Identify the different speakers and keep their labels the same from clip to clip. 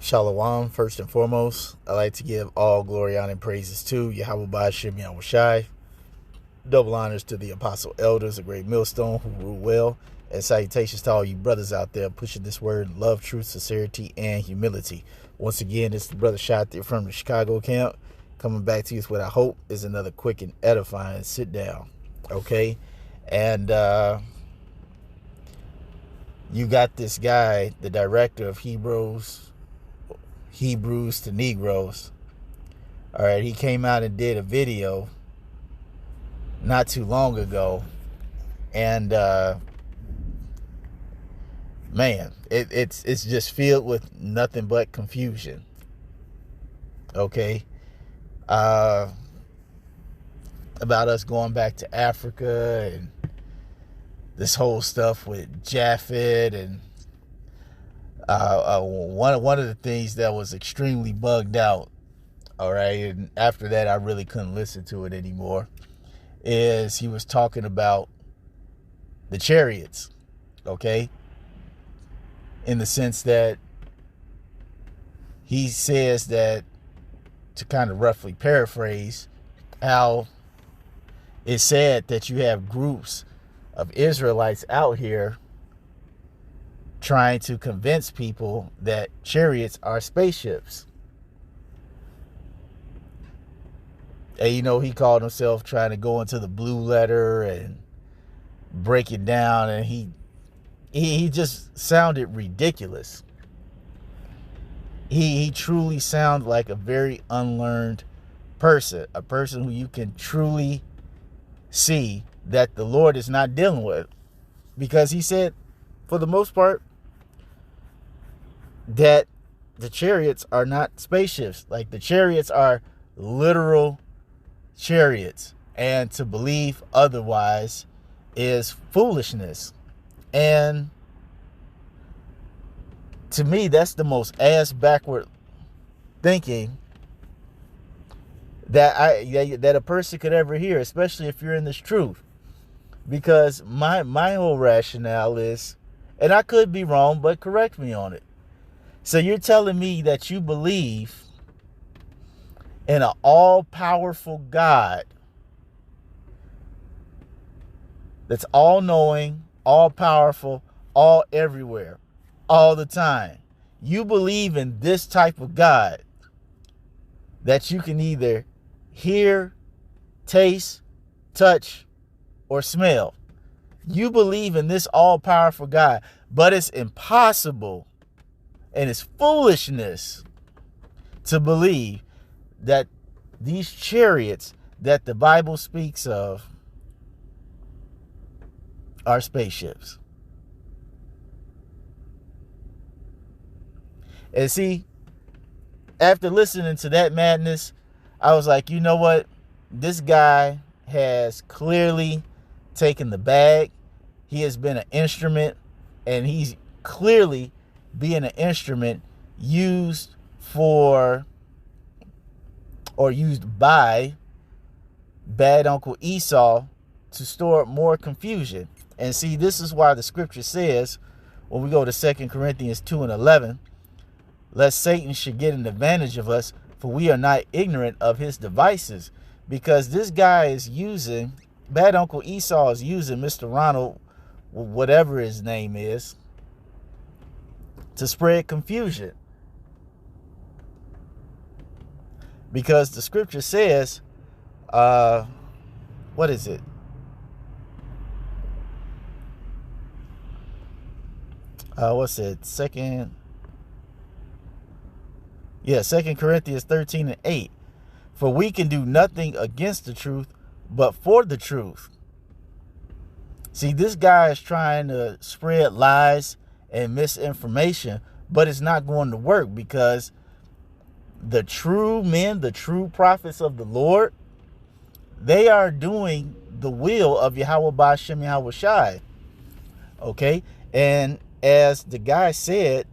Speaker 1: Shalom, first and foremost. I like to give all glory, honor, and praises to Yahweh Ba'Shem Yahweh Shai. Double honors to the apostle elders, a great millstone who rule well. And salutations to all you brothers out there pushing this word, love, truth, sincerity, and humility. Once again, it's the brother Shot there from the Chicago camp, coming back to you with what I hope is another quick and edifying sit down. Okay? And you got this guy, the director of Hebrews to Negroes. All right, he came out and did a video not too long ago, and man, it's just filled with nothing but confusion. Okay, about us going back to Africa and this whole stuff with Japhet and one of the things that was extremely bugged out, all right, and after that I really couldn't listen to it anymore, is he was talking about the chariots, okay, in the sense that he says that, to kind of roughly paraphrase, how it's said that you have groups of Israelites out here trying to convince people that chariots are spaceships. And he called himself trying to go into the blue letter and break it down, and he just sounded ridiculous. He truly sounded like a very unlearned person, a person who you can truly see that the Lord is not dealing with, because he said, for the most part, that the chariots are not spaceships. Like, the chariots are literal chariots, and to believe otherwise is foolishness. And to me, that's the most ass backward thinking that a person could ever hear, especially if you're in this truth. Because my whole rationale is, and I could be wrong, but correct me on it. So you're telling me that you believe in an all-powerful God that's all-knowing, all-powerful, all everywhere, all the time. You believe in this type of God that you can either hear, taste, touch, or smell. You believe in this all-powerful God, but it's impossible and it's foolishness to believe that these chariots that the Bible speaks of are spaceships. And see, after listening to that madness, I was like, you know what? This guy has clearly taken the bag. He has been an instrument, and he's clearly being an instrument used for, or used by, bad Uncle Esau to store up more confusion. And see, this is why the scripture says, when we go to 2 Corinthians 2:11, lest Satan should get an advantage of us, for we are not ignorant of his devices. Because this guy is using, bad Uncle Esau is using Mr. Ronald, whatever his name is, to spread confusion. Because the scripture says, what is it? What's it? 2 Corinthians 13:8. For we can do nothing against the truth, but for the truth. See, this guy is trying to spread lies and misinformation, but it's not going to work, because the true men, the true prophets of the Lord, they are doing the will of Yahweh Ba'Shem Yahweh Shai. Okay? And as the guy said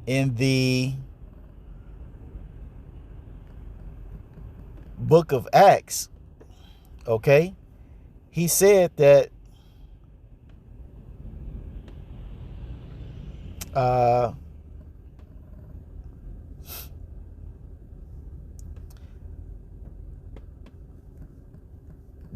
Speaker 1: in the book of Acts, okay, he said that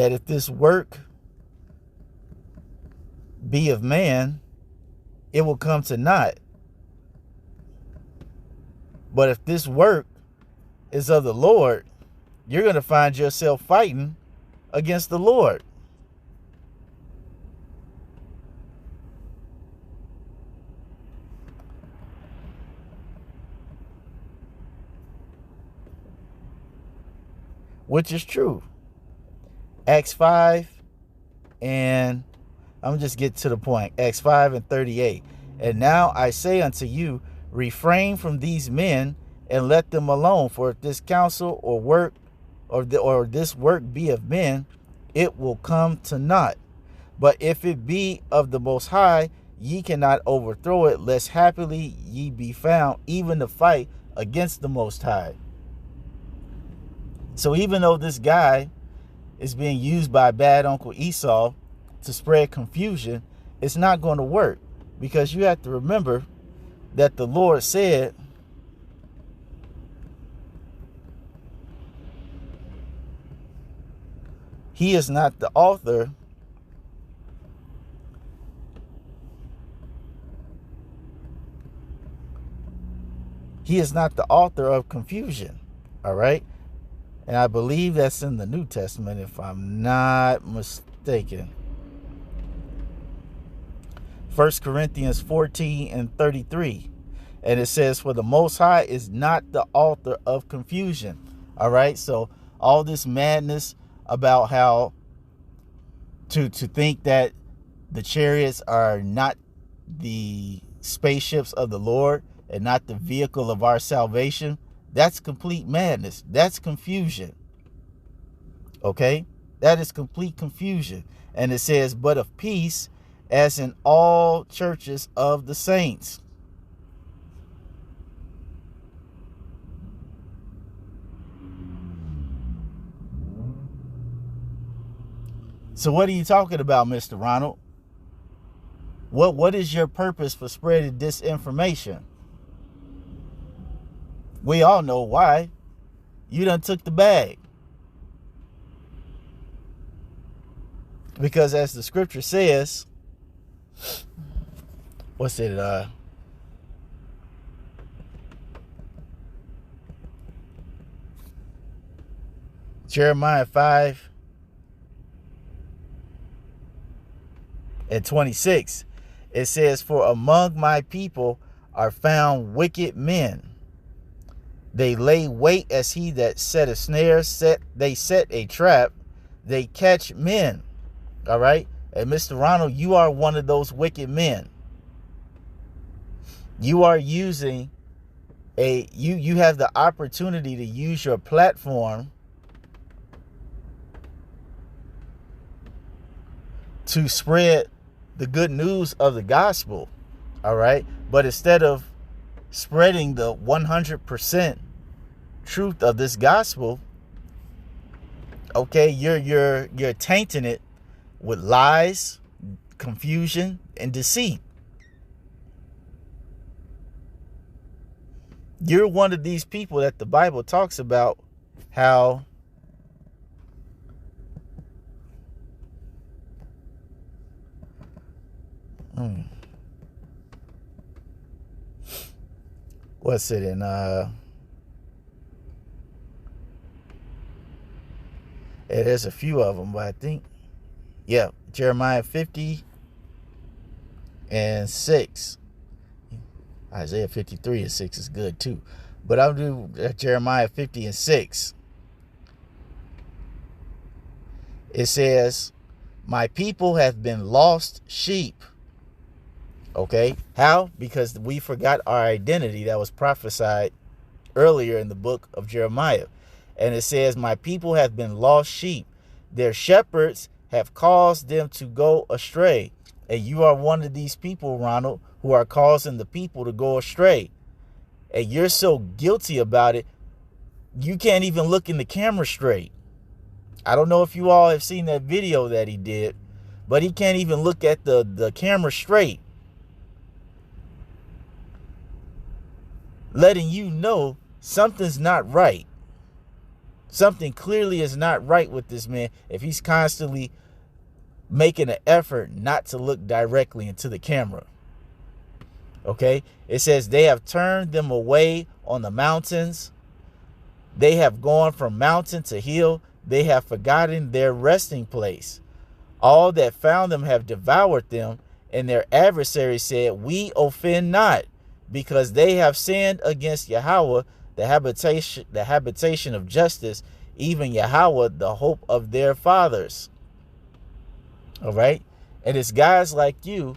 Speaker 1: that if this work be of man, it will come to naught. But if this work is of the Lord, you're going to find yourself fighting against the Lord. Which is true. Acts 5 and I'm just get to the point. Acts 5 and 38. And now I say unto you, refrain from these men and let them alone. For if this counsel or work or this work be of men, it will come to naught. But if it be of the Most High, ye cannot overthrow it, lest happily ye be found even to fight against the Most High. So even though this guy is being used by bad Uncle Esau to spread confusion, it's not going to work, because you have to remember that the Lord said he is not the author of confusion. All right. And I believe that's in the New Testament, if I'm not mistaken. 1 Corinthians 14 and 33. And it says, for the Most High is not the author of confusion. All right. So all this madness about how to think that the chariots are not the spaceships of the Lord and not the vehicle of our salvation, that's complete madness. That's confusion. Okay? That is complete confusion. And it says, but of peace, as in all churches of the saints. So what are you talking about, Mr. Ronald? What is your purpose for spreading disinformation? We all know why. You done took the bag. Because as the scripture says, what's it? Jeremiah 5 and 26. It says, for among my people are found wicked men. They lay wait as he that set a snare, they set a trap, they catch men. All right. And Mr. Ronald, you are one of those wicked men. You are using you have the opportunity to use your platform to spread the good news of the gospel. All right. But instead of spreading the 100% truth of this gospel, okay, you're tainting it with lies, confusion, and deceit. You're one of these people that the Bible talks about how what's it in there's a few of them, but I think Jeremiah 50 and 6. Isaiah 53 and 6 is good too, but I'll do Jeremiah 50 and 6. It says, my people have been lost sheep. Okay, how? Because we forgot our identity that was prophesied earlier in the book of Jeremiah. And it says, my people have been lost sheep. Their shepherds have caused them to go astray. And you are one of these people, Ronald, who are causing the people to go astray. And you're so guilty about it, you can't even look in the camera straight. I don't know if you all have seen that video that he did, but he can't even look at the camera straight, letting you know something's not right. Something clearly is not right with this man if he's constantly making an effort not to look directly into the camera. Okay? It says they have turned them away on the mountains. They have gone from mountain to hill. They have forgotten their resting place. All that found them have devoured them, and their adversaries said, we offend not, because they have sinned against Yahweh, the habitation of justice, even Yahweh, the hope of their fathers. All right? And it's guys like you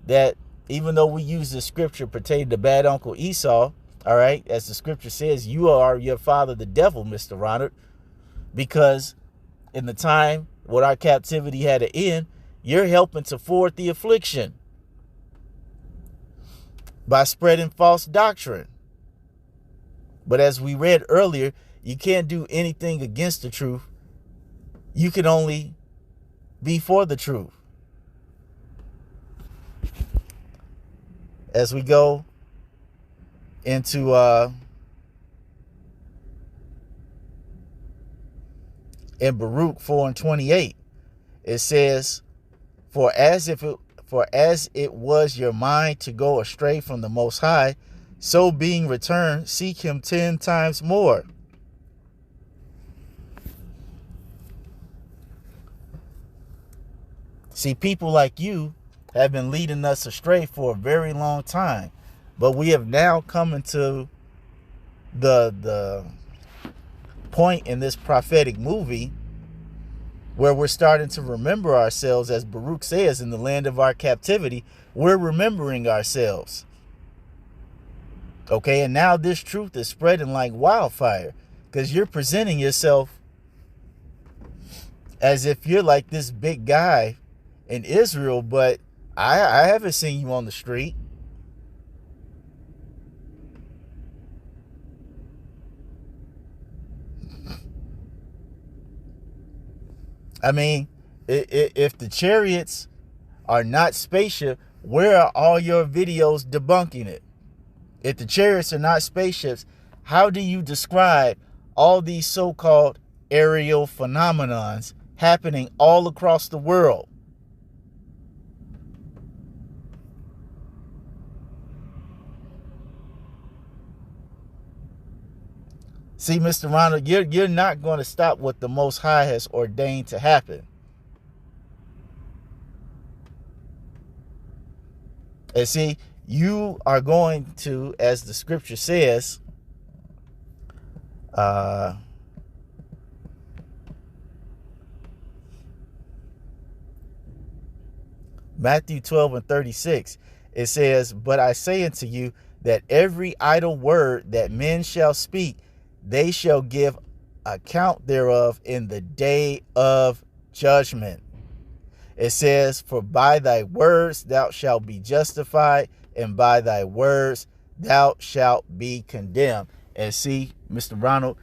Speaker 1: that, even though we use the scripture pertaining to bad Uncle Esau, all right, as the scripture says, you are your father, the devil, Mr. Ronald, because in the time when our captivity had to end, you're helping to forward the affliction by spreading false doctrine. But as we read earlier, you can't do anything against the truth. You can only be for the truth. As we go into in Baruch 4:28, it says, For as it was your mind to go astray from the Most High, so being returned, seek him 10 times more. See, people like you have been leading us astray for a very long time, but we have now come into the point in this prophetic movie where we're starting to remember ourselves. As Baruch says, in the land of our captivity, we're remembering ourselves. Okay, and now this truth is spreading like wildfire, because you're presenting yourself as if you're like this big guy in Israel, but I haven't seen you on the street. I mean, if the chariots are not spaceship, where are all your videos debunking it? If the chariots are not spaceships, how do you describe all these so-called aerial phenomenons happening all across the world? See, Mr. Ronald, you're not going to stop what the Most High has ordained to happen. And see, you are going to, as the scripture says, Matthew 12:36, it says, But I say unto you that every idle word that men shall speak, they shall give account thereof in the day of judgment. It says, For by thy words thou shalt be justified, and by thy words thou shalt be condemned. And see, Mr. Ronald,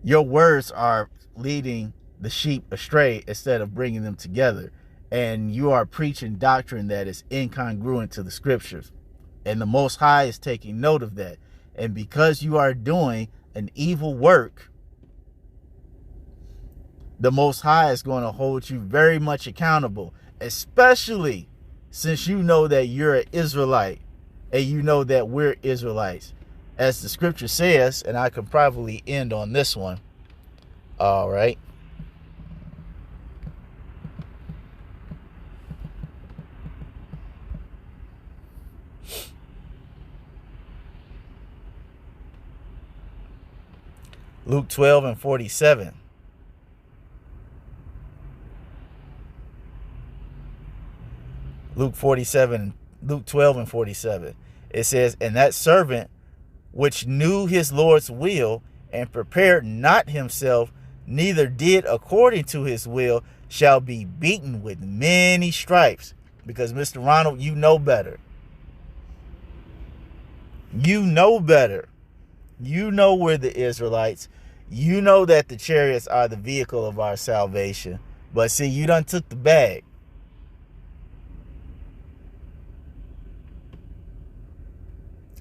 Speaker 1: your words are leading the sheep astray instead of bringing them together. And you are preaching doctrine that is incongruent to the scriptures. And the Most High is taking note of that. And because you are doing an evil work, the Most High is going to hold you very much accountable, especially since you know that you're an Israelite and you know that we're Israelites. As the scripture says, and I can probably end on this one. All right. Luke 12:47. Luke 12:47. It says, And that servant which knew his Lord's will and prepared not himself, neither did according to his will, shall be beaten with many stripes. Because, Mr. Ronald, you know better. You know better. You know we're the Israelites. You know that the chariots are the vehicle of our salvation. But see, you done took the bag.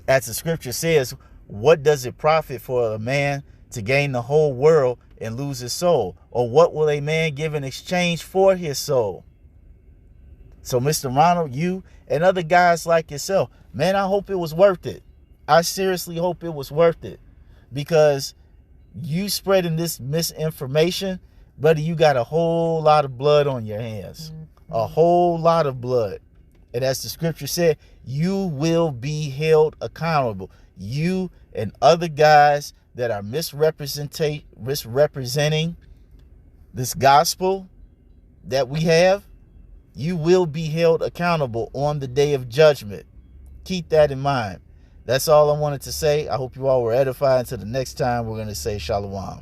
Speaker 1: As the scripture says, what does it profit for a man to gain the whole world and lose his soul? Or what will a man give in exchange for his soul? So, Mr. Ronald, you and other guys like yourself, man, I hope it was worth it. I seriously hope it was worth it, because you spreading this misinformation, buddy, you got a whole lot of blood on your hands. A whole lot of blood. And as the scripture said, you will be held accountable. You and other guys that are misrepresenting this gospel that we have, you will be held accountable on the day of judgment. Keep that in mind. That's all I wanted to say. I hope you all were edified. Until the next time, we're going to say shalom.